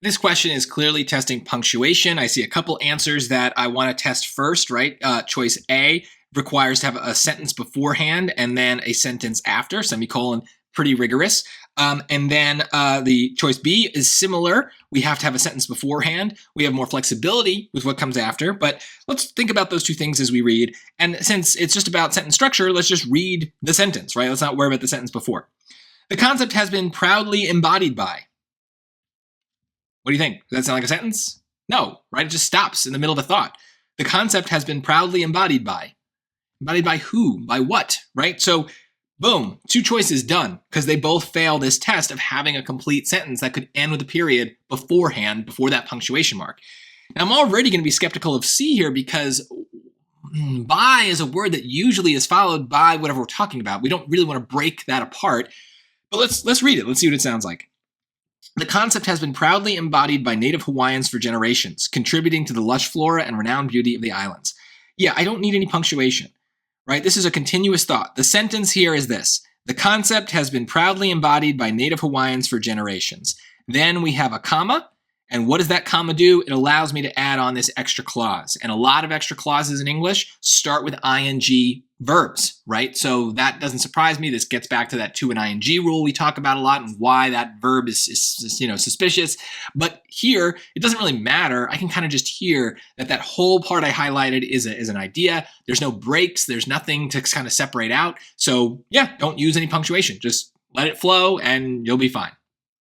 This question is clearly testing punctuation. I see a couple answers that I want to test first, right? Choice A requires to have a sentence beforehand and then a sentence after, semicolon, pretty rigorous. And then the choice B is similar. We have to have a sentence beforehand. We have more flexibility with what comes after, but let's think about those two things as we read. And since it's just about sentence structure, let's just read the sentence, right? Let's not worry about the sentence before. The concept has been proudly embodied by. What do you think? Does that sound like a sentence? No, right? It just stops in the middle of a thought. The concept has been proudly embodied by. Embodied by who? By what, right? So boom, two choices done, because they both fail this test of having a complete sentence that could end with a period beforehand, before that punctuation mark. Now, I'm already going to be skeptical of C here because by is a word that usually is followed by whatever we're talking about. We don't really want to break that apart, but let's read it. Let's see what it sounds like. The concept has been proudly embodied by native Hawaiians for generations, contributing to the lush flora and renowned beauty of the islands. Yeah, I don't need any punctuation, right? This is a continuous thought. The sentence here is this. The concept has been proudly embodied by native Hawaiians for generations. Then we have a comma. And what does that comma do? It allows me to add on this extra clause. And a lot of extra clauses in English start with ing verbs, right? So that doesn't surprise me. This gets back to that to an ing rule we talk about a lot and why that verb is suspicious. But here, it doesn't really matter. I can kind of just hear that whole part I highlighted is an idea. There's no breaks. There's nothing to kind of separate out. So yeah, don't use any punctuation. Just let it flow and you'll be fine.